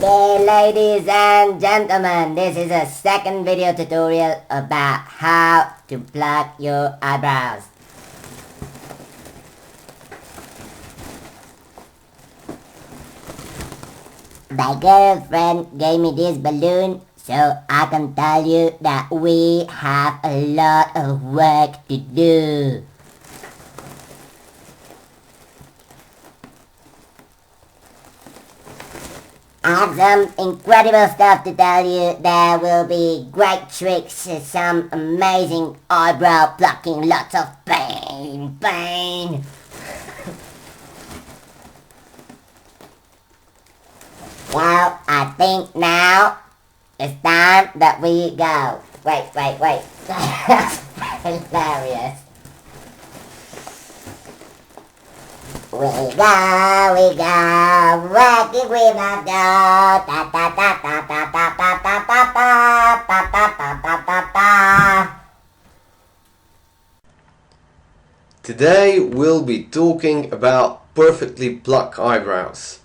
Okay, ladies and gentlemen, this is a second video tutorial about how to pluck your eyebrows. My girlfriend gave me this balloon so I can tell you that we have a lot of work to do. I have some incredible stuff to tell you. There will be great tricks, some amazing eyebrow plucking, lots of pain. Well, I think now it's time that we go. Wait. That's hilarious. We go, working with our dough, ta ta ta ta ta ta ta ta ta ta ta ta ta ta. Today we'll be talking about perfectly plucked eyebrows,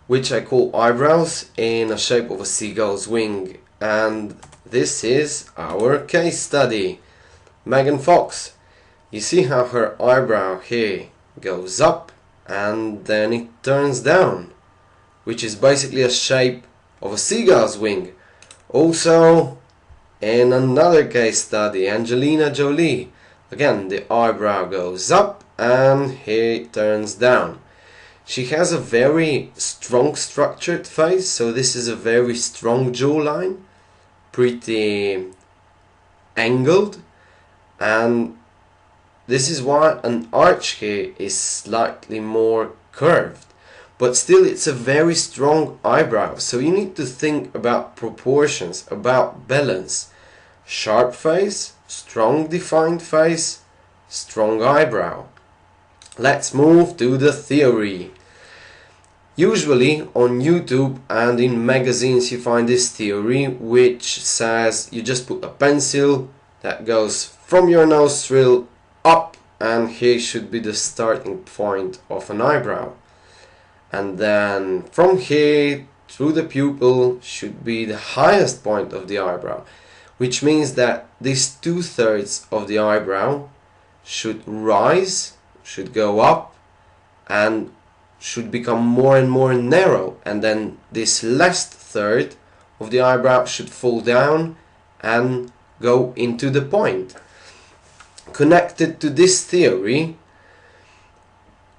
which I call eyebrows in the shape of a seagull's wing, and this is our case study. Megan Fox. You see how her eyebrow here goes up and then it turns down, which is basically a shape of a seagull's wing. Also, in another case study, Angelina Jolie, again the eyebrow goes up and here it turns down. She has a very strong structured face, so this is a very strong jawline, pretty angled, and this is why an arch here is slightly more curved, but still it's a very strong eyebrow. So you need to think about proportions, about balance. Sharp face, strong defined face, strong eyebrow. Let's move to the theory. Usually on YouTube and in magazines you find this theory which says you just put a pencil that goes from your nostril up, and here should be the starting point of an eyebrow, and then from here through the pupil should be the highest point of the eyebrow, which means that these 2/3 of the eyebrow should rise, should go up, and should become more and more narrow, and then this last third of the eyebrow should fall down and go into the point. Connected to this theory,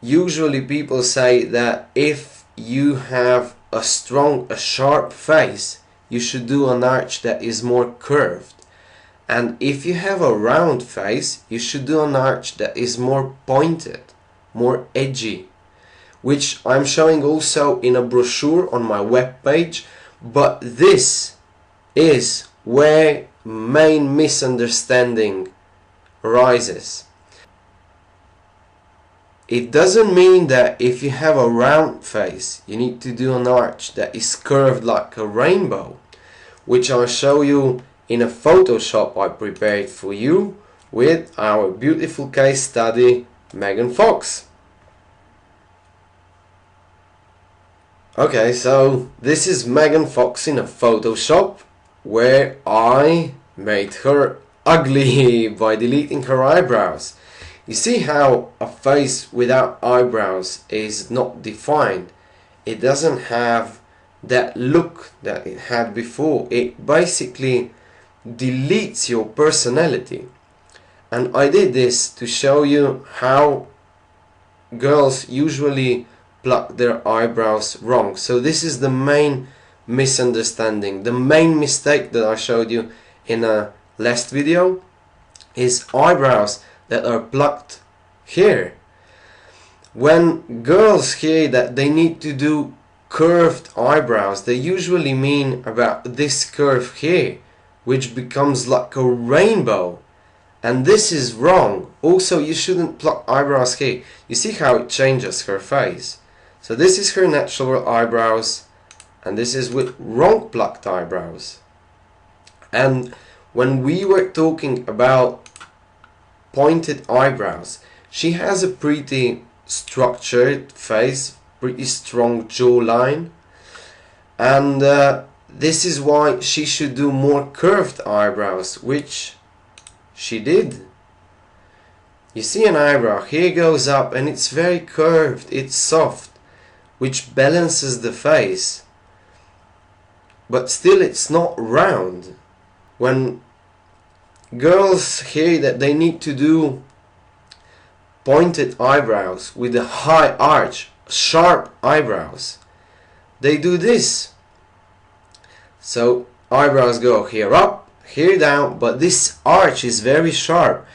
usually people say that if you have a sharp face, you should do an arch that is more curved, and if you have a round face, you should do an arch that is more pointed, more edgy, which I'm showing also in a brochure on my webpage. But this is where main misunderstanding arises. It doesn't mean that if you have a round face you need to do an arch that is curved like a rainbow, which I'll show you in a Photoshop I prepared for you with our beautiful case study Megan Fox. Okay, so this is Megan Fox in a Photoshop where I made her ugly by deleting her eyebrows. You see how a face without eyebrows is not defined. It doesn't have that look that it had before. It basically deletes your personality. And I did this to show you how girls usually pluck their eyebrows wrong. So this is the main misunderstanding. The main mistake that I showed you in a last video is eyebrows that are plucked here. When girls hear that they need to do curved eyebrows, they usually mean about this curve here, which becomes like a rainbow, and this is wrong. Also, you shouldn't pluck eyebrows here. You see how it changes her face. So this is her natural eyebrows, and this is with wrong plucked eyebrows. And when we were talking about pointed eyebrows, she has a pretty structured face, pretty strong jawline, and this is why she should do more curved eyebrows, which she did. You see an eyebrow, here goes up and it's very curved, it's soft, which balances the face, but still it's not round. When girls hear that they need to do pointed eyebrows with a high arch, sharp eyebrows, they do this. So eyebrows go here up, here down, but this arch is very sharp.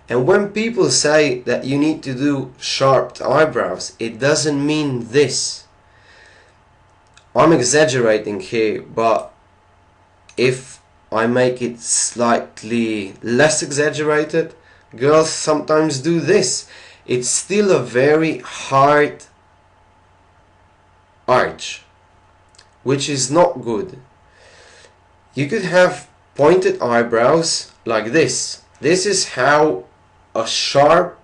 And when people say that you need to do sharp eyebrows, it doesn't mean this. I'm exaggerating here, but if I make it slightly less exaggerated, girls sometimes do this. It's still a very hard arch, which is not good. You could have pointed eyebrows like this. This is how a sharp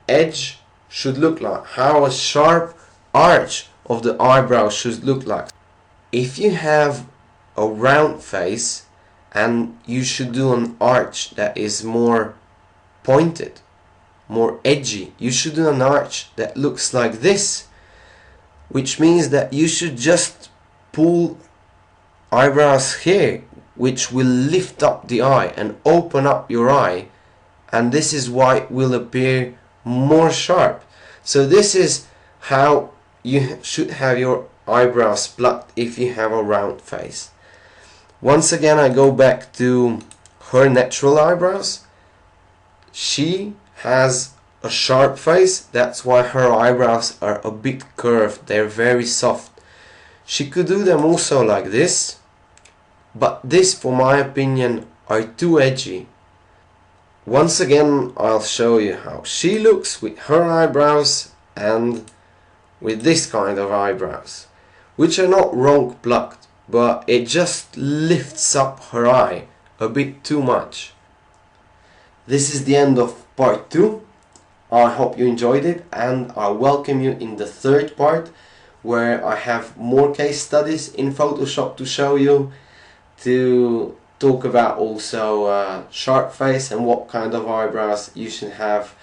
edge should look like, how a sharp arch of the eyebrow should look like. If you have a round face and you should do an arch that is more pointed, more edgy, you should do an arch that looks like this, which means that you should just pull eyebrows here, which will lift up the eye and open up your eye, and this is why it will appear more sharp. So this is how you should have your eyebrows plucked if you have a round face. Once again, I go back to her natural eyebrows. She has a sharp face, that's why her eyebrows are a bit curved, they're very soft. She could do them also like this, but this, for my opinion, are too edgy. Once again, I'll show you how she looks with her eyebrows and with this kind of eyebrows, which are not wrong plucked, but it just lifts up her eye a bit too much. This is the end of part 2. I hope you enjoyed it, and I welcome you in the third part, where I have more case studies in Photoshop to show you, to talk about also sharp face and what kind of eyebrows you should have.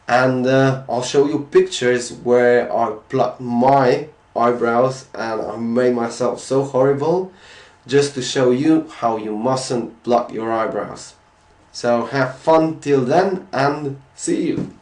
And I'll show you pictures where I plucked my eyebrows and I made myself so horrible, just to show you how you mustn't pluck your eyebrows. So have fun till then, and see you!